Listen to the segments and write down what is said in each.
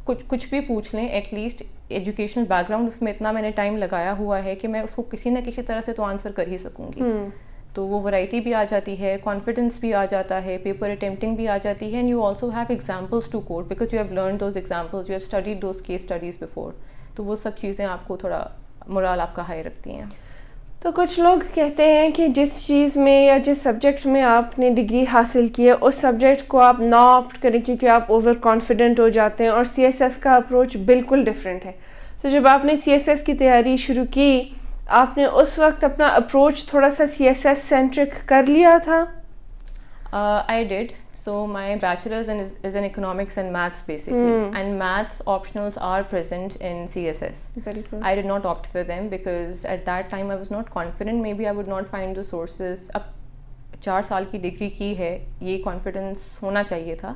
कुछ भी पूछ लें, एटलीस्ट एजुकेशनल बैकग्राउंड उसमें इतना मैंने टाइम लगाया हुआ है कि मैं उसको किसी ना किसी तरह से तो आंसर कर ही सकूँगी। तो वो वैरायटी भी आ जाती है, कॉन्फिडेंस भी आ जाता है, पेपर अटेम्प्टिंग भी आ जाती है, and you also have examples to quote because you have learn those examples, you have studied those case studies before. तो वो सब चीज़ें आपको थोड़ा मोरल आपका हाई रखती हैं। तो कुछ लोग कहते हैं कि जिस चीज़ में या जिस सब्जेक्ट में आपने डिग्री हासिल की है उस सब्जेक्ट को आप ना ऑप्ट करें क्योंकि आप ओवर कॉन्फिडेंट हो जाते हैं, और CSS का अप्रोच बिल्कुल डिफरेंट है। तो जब आपने CSS की तैयारी शुरू की, आपने उस वक्त अपना अप्रोच थोड़ा सा CSS सेंट्रिक कर लिया था? I did. So my bachelor's is in economics and maths basically, and maths optionals are present in CSS. Very good. I did not opt for them because at that time I was not confident. Maybe I would not find the sources. अब 4 साल की degree की है, ये confidence होना चाहिए था।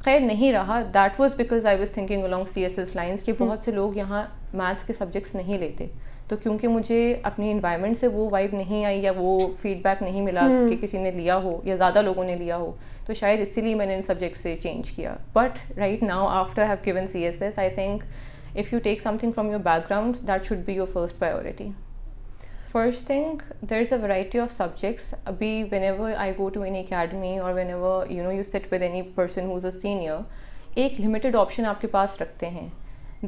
खैर नहीं रहा। That was because I was thinking along CSS lines कि बहुत से लोग यहाँ मैथ्स के सब्जेक्ट्स नहीं लेते, तो क्योंकि मुझे अपनी इन्वायरमेंट से वो वाइब नहीं आई या वो फीडबैक नहीं मिला कि किसी ने लिया हो या ज़्यादा लोगों ने लिया हो, तो शायद इसीलिए मैंने इन सब्जेक्ट से चेंज किया। But right now after have given CSS, I think if you take something from your background that should be your first priority. First thing, there's a variety of subjects. Abhi, whenever I go to any academy or whenever you sit with any person who's a senior, एक limited option आपके पास रखते हैं.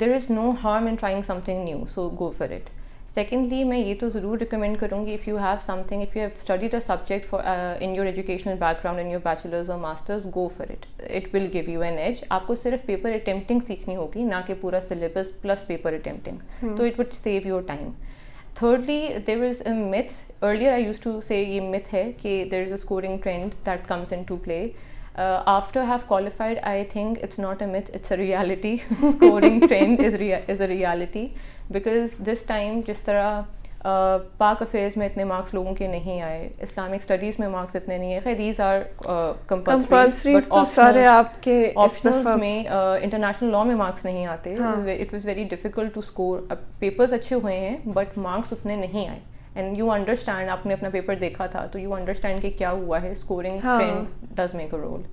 There is no harm in trying something new, so go for it. Secondly, मैं ये तो ज़रूर recommend करूँगी, if you have something, if you have studied a subject for in your educational background in your bachelor's or master's, go for it. It will give you an edge. आपको सिर्फ paper attempting सीखनी होगी, ना कि पूरा syllabus plus paper attempting. तो it would save your time. Thirdly, there is a myth. Earlier, I used to say ये myth है कि there is a scoring trend that comes into play. After I have qualified, I think it's not a myth; it's a reality. Scoring trend is a reality because this time जिस तरह पाक affairs में इतने marks लोगों के नहीं आए, Islamic studies में मार्क्स इतने नहीं है। खैर these are compulsory, तो सारे आपके ऑप्शनल्स में इंटरनेशनल लॉ में मार्क्स नहीं आते। It was very difficult to score. अब पेपर्स अच्छे हुए हैं बट मार्क्स उतने नहीं आए, एंड यू अंडरस्टैंड, आपने अपना पेपर देखा था तो यू अंडरस्टैंड कि क्या हुआ है। Scoring trend does make a role.